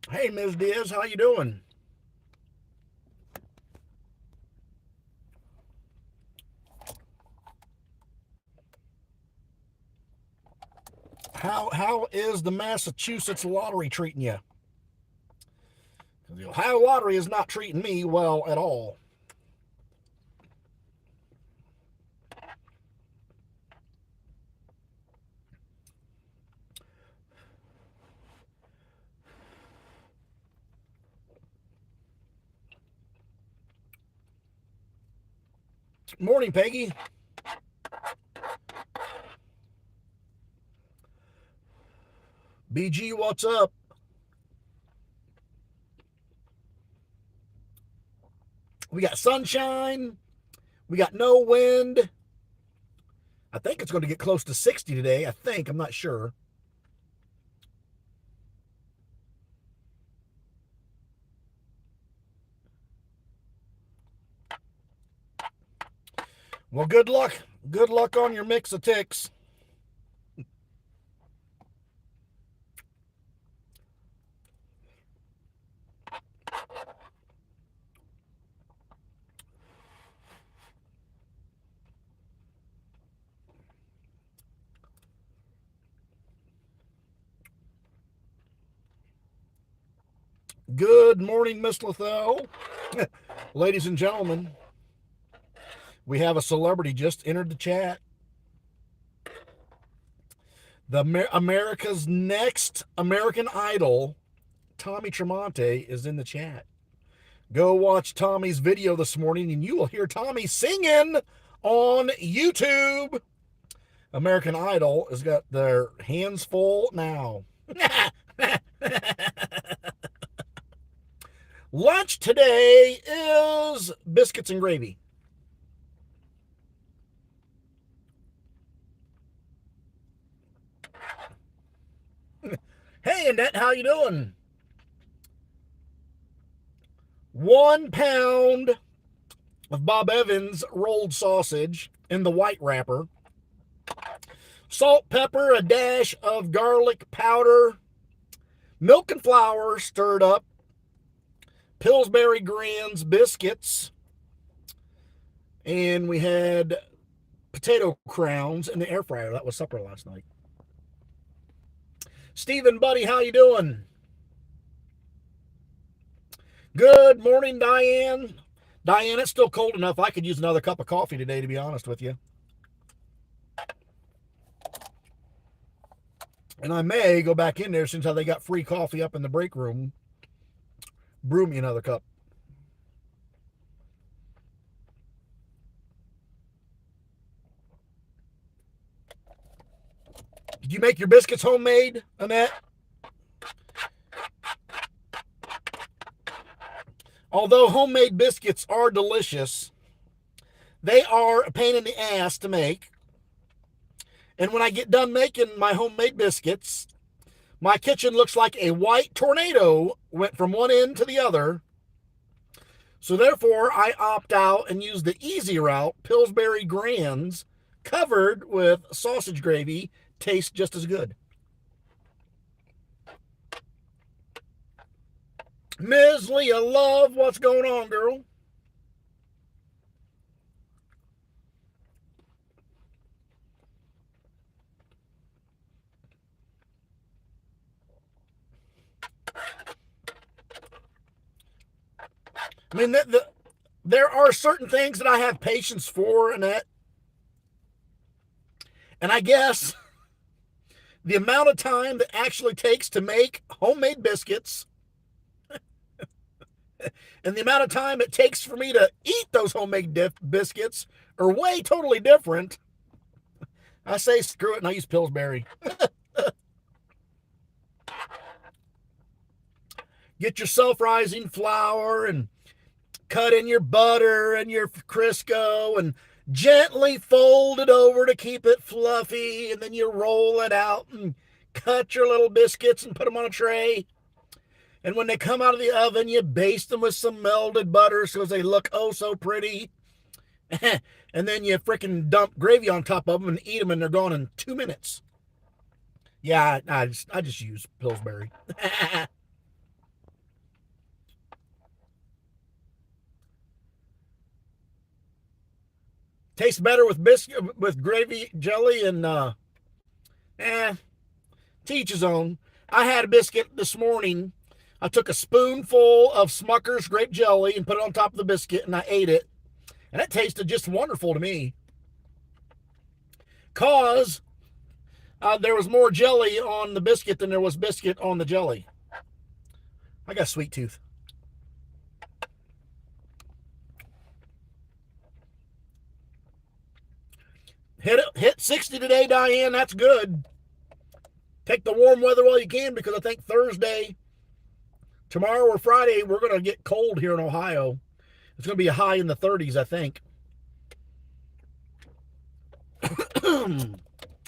Hey, Ms. Diaz, how you doing? How is the Massachusetts lottery treating you? The Ohio lottery is not treating me well at all. Morning, Peggy. BG, what's up? We got sunshine. We got no wind. I think it's going to get close to 60 today. I think. I'm not sure. Well, good luck. Good luck on your mix of ticks. Good morning, Miss Lethal. Ladies and gentlemen, we have a celebrity just entered the chat. America's next American Idol, Tommy Tremonte, is in the chat. Go watch Tommy's video this morning, and you will hear Tommy singing on YouTube. American Idol has got their hands full now. Lunch today is biscuits and gravy. Hey, Annette, how you doing? 1 pound of Bob Evans rolled sausage in the white wrapper. Salt, pepper, a dash of garlic powder, milk and flour stirred up, Pillsbury Grand's biscuits, and we had potato crowns in the air fryer. That was supper last night. Stephen, buddy, how you doing? Good morning, Diane. Diane, it's still cold enough. I could use another cup of coffee today, to be honest with you. And I may go back in there since they got free coffee up in the break room. Brew me another cup. Did you make your biscuits homemade, Annette? Although homemade biscuits are delicious, they are a pain in the ass to make. And when I get done making my homemade biscuits, my kitchen looks like a white tornado went from one end to the other. So therefore, I opt out and use the easy route. Pillsbury Grands covered with sausage gravy taste just as good. Ms. Leah Love, what's going on, girl? I mean, there are certain things that I have patience for, Annette. And I guess the amount of time that actually takes to make homemade biscuits and the amount of time it takes for me to eat those homemade biscuits are way totally different. I say screw it and I use Pillsbury. Get your self-rising flour and cut in your butter and your Crisco and gently fold it over to keep it fluffy, and then you roll it out and cut your little biscuits and put them on a tray. And when they come out of the oven, you baste them with some melted butter so they look oh so pretty. And then you freaking dump gravy on top of them and eat them, and they're gone in 2 minutes. Yeah, I just use Pillsbury. Tastes better with biscuit, with gravy, jelly, and eh, to each his own. I had a biscuit this morning. I took a spoonful of Smucker's grape jelly and put it on top of the biscuit, and I ate it. And it tasted just wonderful to me. Because there was more jelly on the biscuit than there was biscuit on the jelly. I got a sweet tooth. Hit 60 today, Diane. That's good. Take the warm weather while you can, because I think Thursday, tomorrow or Friday, we're going to get cold here in Ohio. It's going to be a high in the 30s, I think.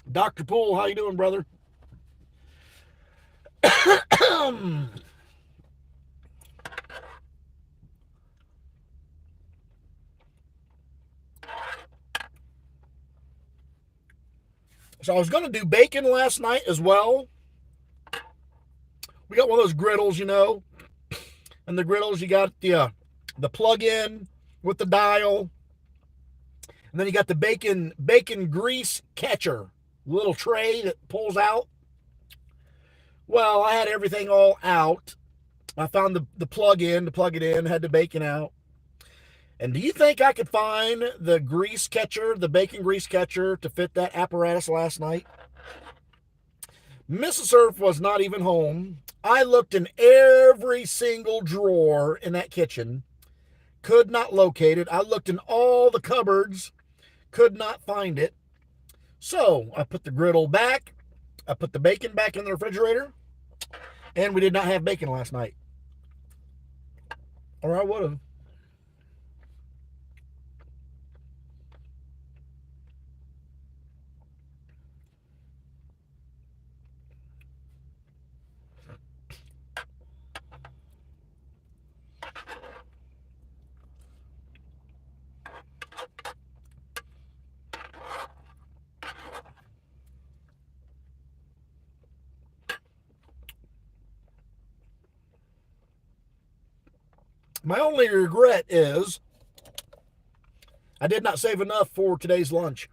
Dr. Poole, how you doing, brother? So I was going to do bacon last night as well. We got one of those griddles, you know. And the griddles, you got the plug-in with the dial. And then you got the bacon grease catcher, little tray that pulls out. Well, I had everything all out. I found the plug-in to plug it in, had the bacon out. And do you think I could find the grease catcher, the bacon grease catcher, to fit that apparatus last night? Mrs. Serf was not even home. I looked in every single drawer in that kitchen. Could not locate it. I looked in all the cupboards. Could not find it. So I put the griddle back. I put the bacon back in the refrigerator. And we did not have bacon last night. Or I would have. My only regret is I did not save enough for today's lunch,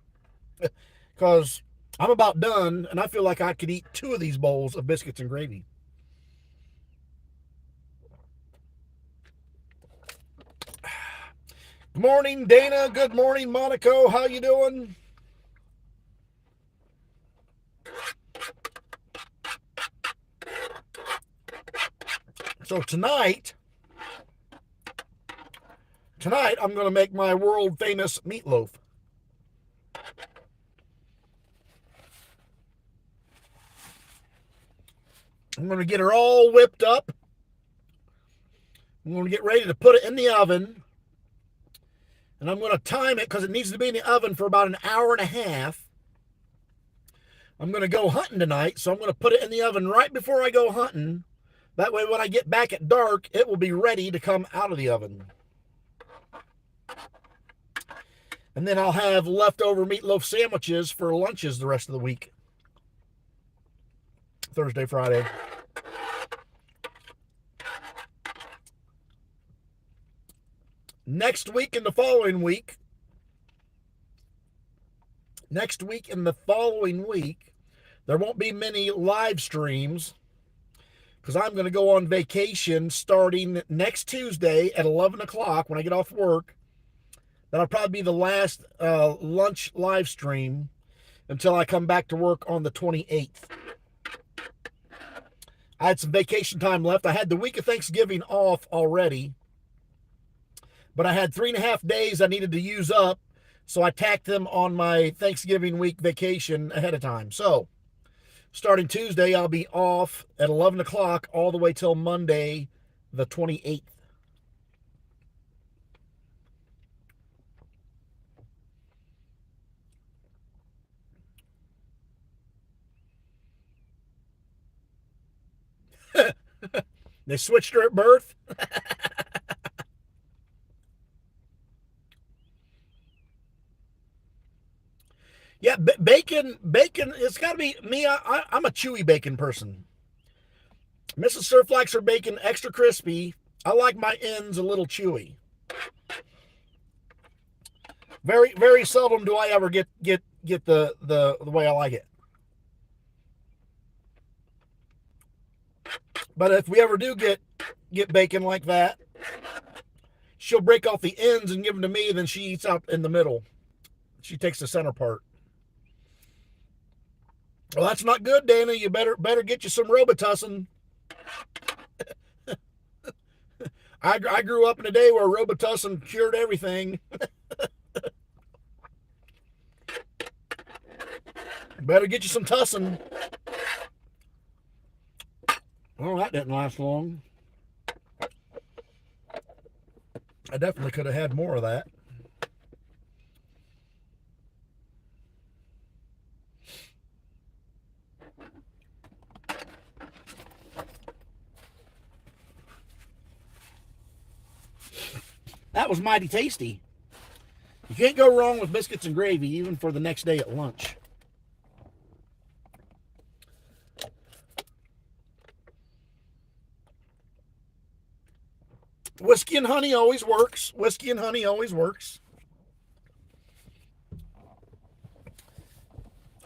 because I'm about done, and I feel like I could eat 2 of these bowls of biscuits and gravy. Good morning, Dana. Good morning, Monaco. How you doing? So tonight I'm going to make my world famous meatloaf. I'm going to get her all whipped up. I'm going to get ready to put it in the oven. And I'm going to time it, because it needs to be in the oven for about an hour and a half. I'm going to go hunting tonight, so I'm going to put it in the oven right before I go hunting. That way when I get back at dark, it will be ready to come out of the oven. And then I'll have leftover meatloaf sandwiches for lunches the rest of the week. Thursday, Friday. Next week and the following week, there won't be many live streams, because I'm going to go on vacation starting next Tuesday at 11 o'clock when I get off work. That'll probably be the last lunch live stream until I come back to work on the 28th. I had some vacation time left. I had the week of Thanksgiving off already, but I had 3.5 days I needed to use up, so I tacked them on my Thanksgiving week vacation ahead of time. So starting Tuesday, I'll be off at 11 o'clock all the way till Monday, the 28th. They switched her at birth. Yeah, bacon, it's got to be me. I'm a chewy bacon person. Mrs. Surf likes her bacon extra crispy. I like my ends a little chewy. Very, very seldom do I ever get the way I like it. But if we ever do get bacon like that, she'll break off the ends and give them to me. Then she eats out in the middle. She takes the center part. Well, that's not good, Dana. You better get you some Robitussin. I grew up in a day where Robitussin cured everything. Better get you some tussin. Well, that didn't last long. I definitely could have had more of that. That was mighty tasty. You can't go wrong with biscuits and gravy, even for the next day at lunch. Whiskey and honey always works. Whiskey and honey always works.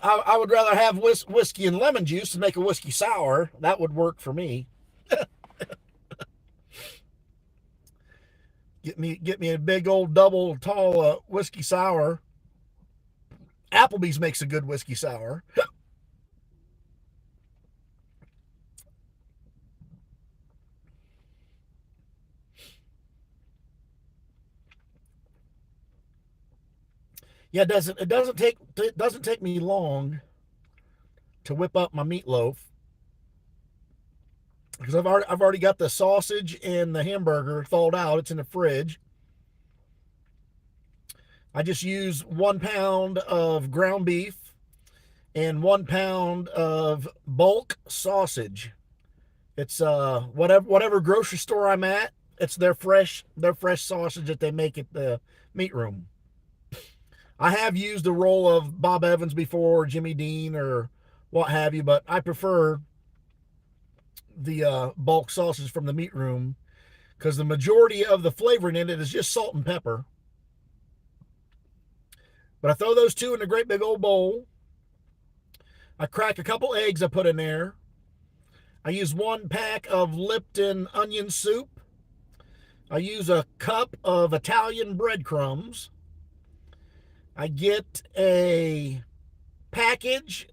I would rather have whiskey and lemon juice and make a whiskey sour. That would work for me. Get me a big old double tall whiskey sour. Applebee's makes a good whiskey sour. Yeah, it doesn't take me long to whip up my meatloaf because I've already got the sausage and the hamburger thawed out. It's in the fridge. I just use 1 pound of ground beef and 1 pound of bulk sausage. It's whatever grocery store I'm at. It's their fresh sausage that they make at the meat room. I have used a roll of Bob Evans before, or Jimmy Dean, or what have you, but I prefer the bulk sausage from the meat room because the majority of the flavoring in it is just salt and pepper. But I throw those two in a great big old bowl. I crack a couple eggs I put in there. I use 1 pack of Lipton onion soup. I use a cup of Italian breadcrumbs. I get a package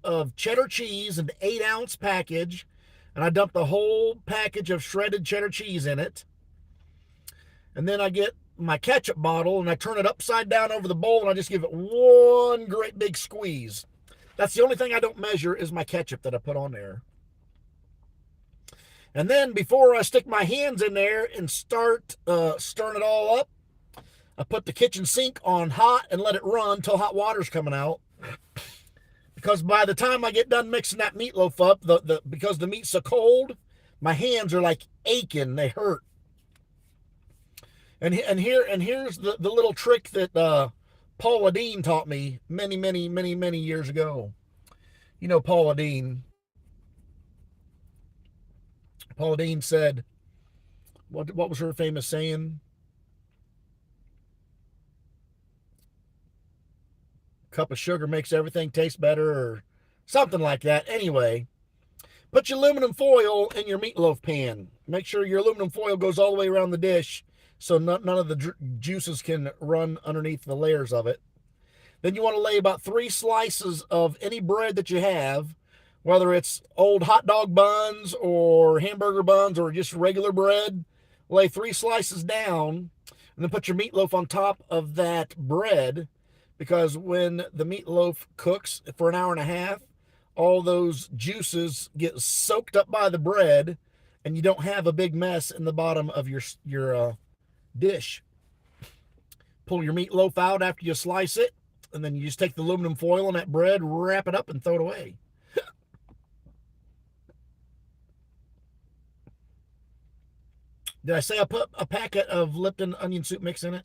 of cheddar cheese, an 8-ounce package, and I dump the whole package of shredded cheddar cheese in it. And then I get my ketchup bottle and I turn it upside down over the bowl and I just give it one great big squeeze. That's the only thing I don't measure is my ketchup that I put on there. And then before I stick my hands in there and start stirring it all up, I put the kitchen sink on hot and let it run till hot water's coming out. Because by the time I get done mixing that meatloaf up, because the meat's so cold, my hands are like aching. They hurt. And here's the little trick that Paula Deen taught me many years ago. You know Paula Deen. Paula Deen said, what was her famous saying? Cup of sugar makes everything taste better, or something like that. Anyway, put your aluminum foil in your meatloaf pan. Make sure your aluminum foil goes all the way around the dish so none of the juices can run underneath the layers of it. Then you want to lay about 3 slices of any bread that you have, whether it's old hot dog buns or hamburger buns or just regular bread. Lay 3 slices down and then put your meatloaf on top of that bread, because when the meatloaf cooks for an hour and a half, all those juices get soaked up by the bread and you don't have a big mess in the bottom of your dish. Pull your meatloaf out after you slice it, and then you just take the aluminum foil on that bread, wrap it up, and throw it away. Did I say I put a packet of Lipton onion soup mix in it?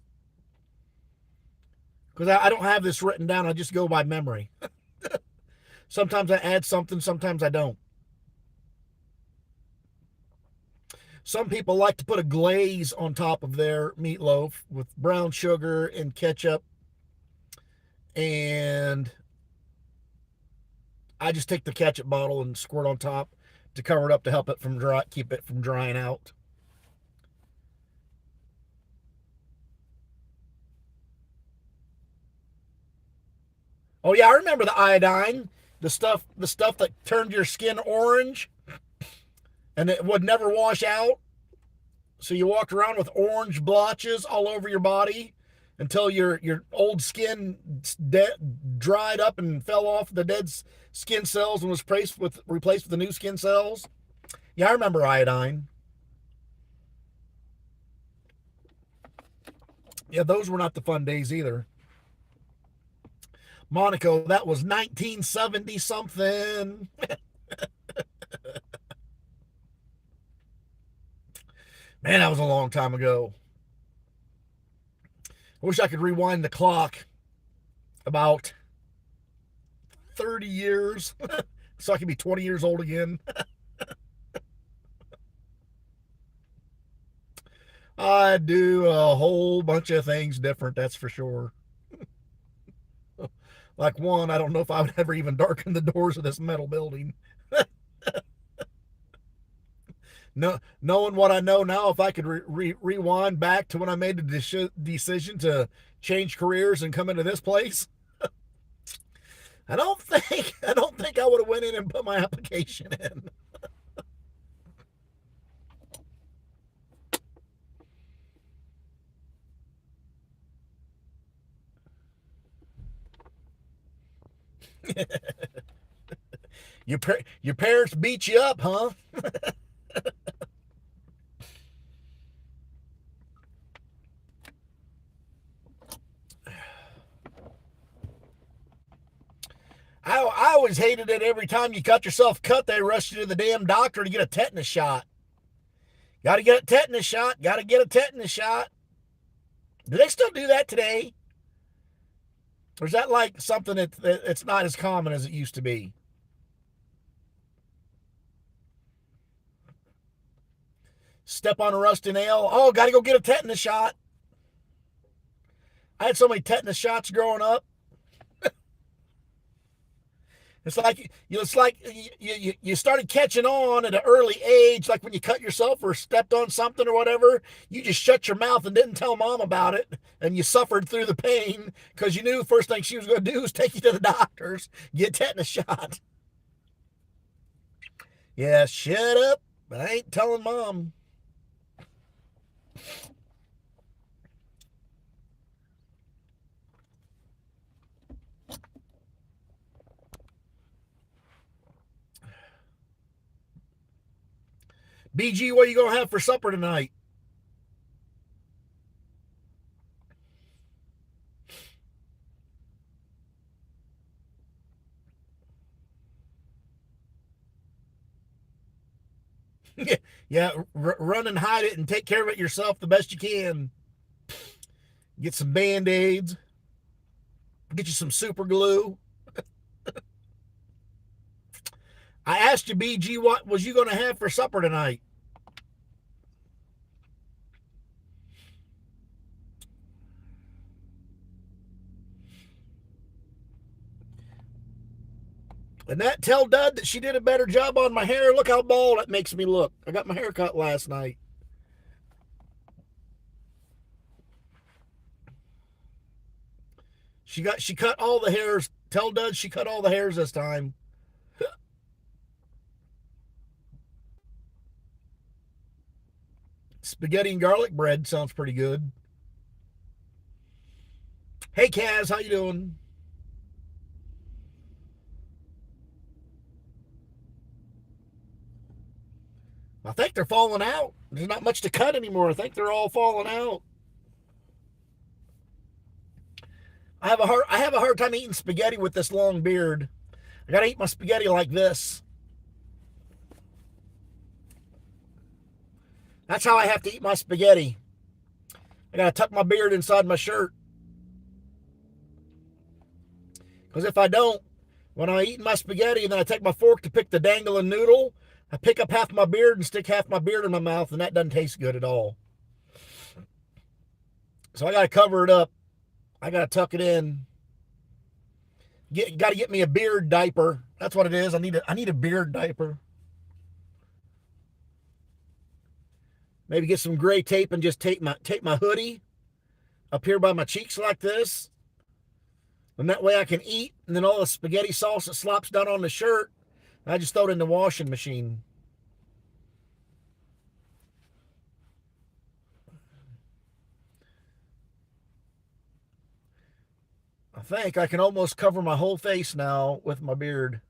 Because I don't have this written down. I just go by memory. Sometimes I add something, sometimes I don't. Some people like to put a glaze on top of their meatloaf with brown sugar and ketchup. and I just take the ketchup bottle and squirt on top to cover it up to help it from dry, keep it from drying out. Oh yeah, I remember the iodine, the stuff that turned your skin orange and it would never wash out. So you walked around with orange blotches all over your body until your old skin dried up and fell off the dead skin cells and was replaced with the new skin cells. Yeah, I remember iodine. Yeah, those were not the fun days either. Monaco, that was 1970 something. Man, that was a long time ago. I wish I could rewind the clock about 30 years so I could be 20 years old again. I do a whole bunch of things different, that's for sure. Like one, I don't know if I would ever even darken the doors of this metal building. No, knowing what I know now, if I could rewind back to when I made the decision to change careers and come into this place, I don't think I would have went in and put my application in. Your parents beat you up, huh? I always hated it every time you cut yourself cut, they rushed you to the damn doctor to get a tetanus shot. Got to get a tetanus shot. Got to get a tetanus shot. Do they still do that today? Or is that like something that's not as common as it used to be? Step on a rusty nail. Oh, got to go get a tetanus shot. I had so many tetanus shots growing up. It's like you started catching on at an early age, like when you cut yourself or stepped on something or whatever. You just shut your mouth and didn't tell mom about it, and you suffered through the pain because you knew the first thing she was going to do was take you to the doctors, get tetanus shot. Yeah, shut up, but I ain't telling mom. BG, what are you gonna have for supper tonight? Yeah, run and hide it and take care of it yourself the best you can. Get some band-aids. Get you some super glue. I asked you, BG, what was you going to have for supper tonight? And that tell Dud that she did a better job on my hair. Look how bald it makes me look. I got my hair cut last night. She cut all the hairs. Tell Dud she cut all the hairs this time. Spaghetti and garlic bread sounds pretty good. Hey Kaz, how you doing? I think they're falling out. There's not much to cut anymore. I think they're all falling out. I have a hard time eating spaghetti with this long beard. I gotta eat my spaghetti like this. That's how I have to eat my spaghetti. I gotta tuck my beard inside my shirt. Because if I don't, when I eat my spaghetti and then I take my fork to pick the dangling noodle, I pick up half my beard and stick half my beard in my mouth, and that doesn't taste good at all. So I gotta cover it up. I gotta tuck it in. Got to get me a beard diaper. That's what it is. I need a beard diaper. Maybe get some gray tape and just tape my hoodie up here by my cheeks like this. And that way I can eat, and then all the spaghetti sauce that slops down on the shirt, I just throw it in the washing machine. I think I can almost cover my whole face now with my beard.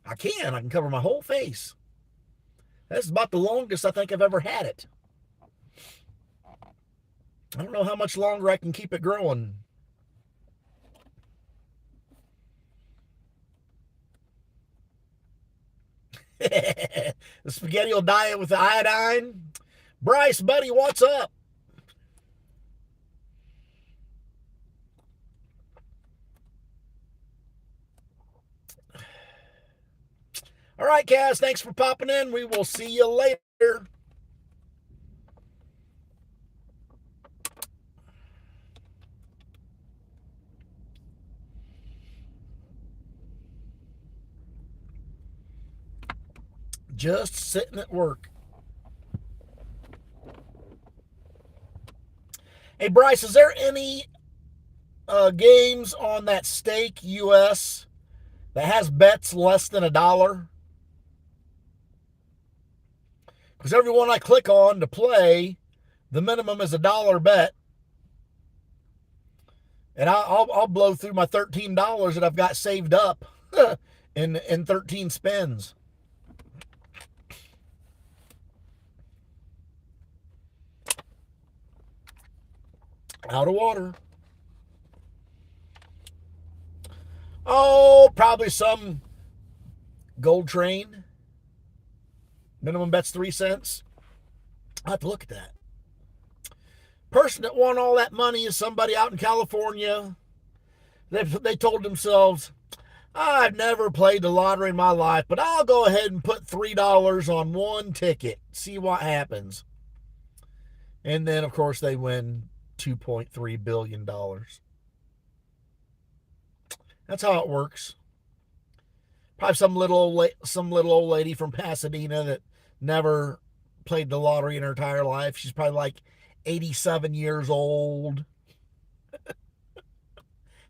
I can cover my whole face. That's about the longest I think I've ever had it. I don't know how much longer I can keep it growing. The spaghetti will diet with the iodine. Bryce, buddy, what's up? All right, Kaz, thanks for popping in. We will see you later. Just sitting at work. Hey, Bryce, is there any games on that Stake US that has bets less than $1? Because every one I click on to play, the minimum is $1 bet. And I'll blow through my $13 that I've got saved up in 13 spins. Out of water. Oh, probably some gold train. Minimum bet's 3 cents. I have to look at that. Person that won all that money is somebody out in California. They told themselves, I've never played the lottery in my life, but I'll go ahead and put $3 on one ticket, see what happens. And then, of course, they win $2.3 billion. That's how it works. Probably some little old lady from Pasadena that never played the lottery in her entire life. She's probably like 87 years old.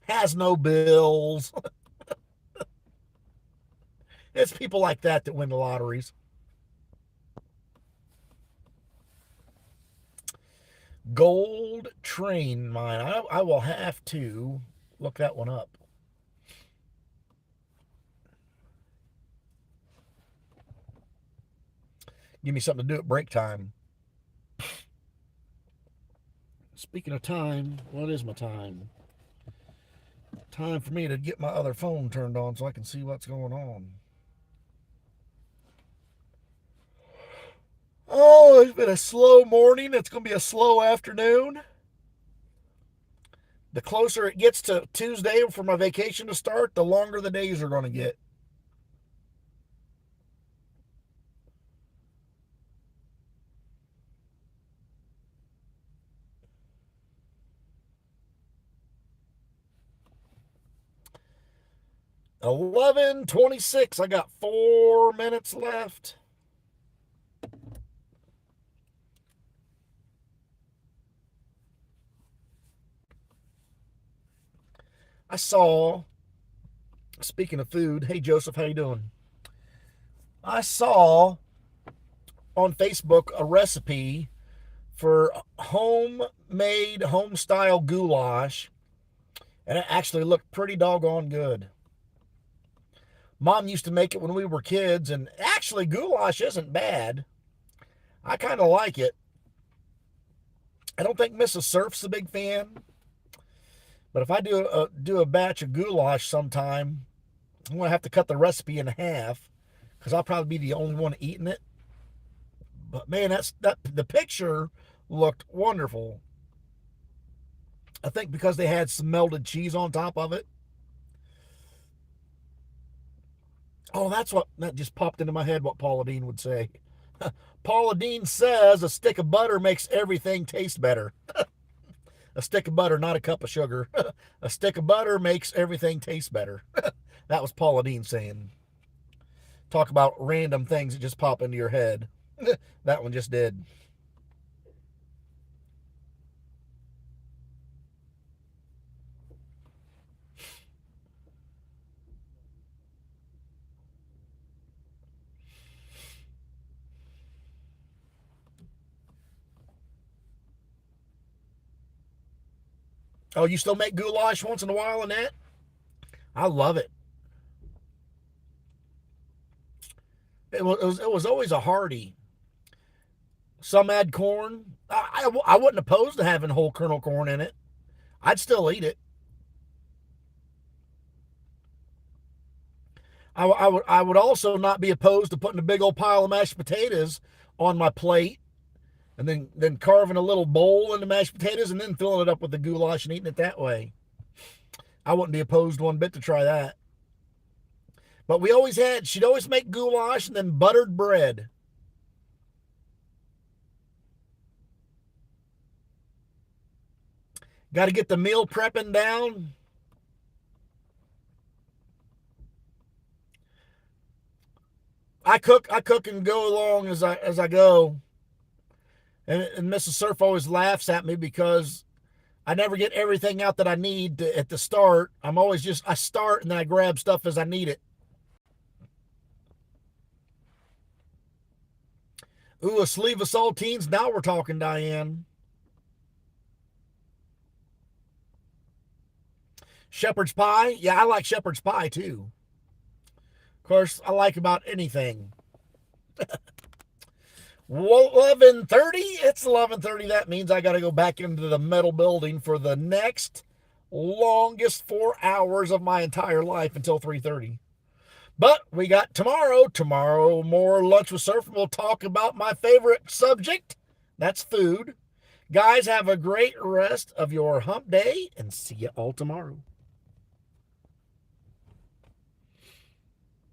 Has no bills. It's people like that win the lotteries. Gold train mine. I will have to look that one up. Give me something to do at break time. Speaking of time, what is my time? Time for me to get my other phone turned on so I can see what's going on. Oh, it's been a slow morning. It's going to be a slow afternoon. The closer it gets to Tuesday for my vacation to start, the longer the days are going to get. $11:26. I got 4 minutes left. I saw, speaking of food, hey Joseph, how you doing? I saw on Facebook a recipe for homemade, home-style goulash, and it actually looked pretty doggone good. Mom used to make it when we were kids, and actually goulash isn't bad. I kind of like it. I don't think Mrs. Serf's a big fan, but if I do a batch of goulash sometime, I'm gonna have to cut the recipe in half because I'll probably be the only one eating it. But man, the picture looked wonderful. I think because they had some melted cheese on top of it. Oh, that just popped into my head what Paula Deen would say. Paula Dean says a stick of butter makes everything taste better. A stick of butter, not a cup of sugar. A stick of butter makes everything taste better. That was Paula Dean saying. Talk about random things that just pop into your head. That one just did. Oh, you still make goulash once in a while in that? I love it. It was always a hearty. Some add corn. I wouldn't oppose to having whole kernel corn in it. I'd still eat it. I would also not be opposed to putting a big old pile of mashed potatoes on my plate and then carving a little bowl into mashed potatoes and then filling it up with the goulash and eating it that way. I wouldn't be opposed one bit to try that. But she'd always make goulash and then buttered bread. Got to get the meal prepping down. I cook and go along as I go. And Mrs. Surf always laughs at me because I never get everything out that I need at the start. I start and then I grab stuff as I need it. Ooh, a sleeve of saltines. Now we're talking, Diane. Shepherd's pie. Yeah, I like shepherd's pie too. Of course, I like about anything. 11:30. It's 11:30. That means I got to go back into the metal building for the next longest 4 hours of my entire life until 3:30. But we got tomorrow. Tomorrow, more Lunch with Surf. We'll talk about my favorite subject. That's food. Guys, have a great rest of your hump day and see you all tomorrow.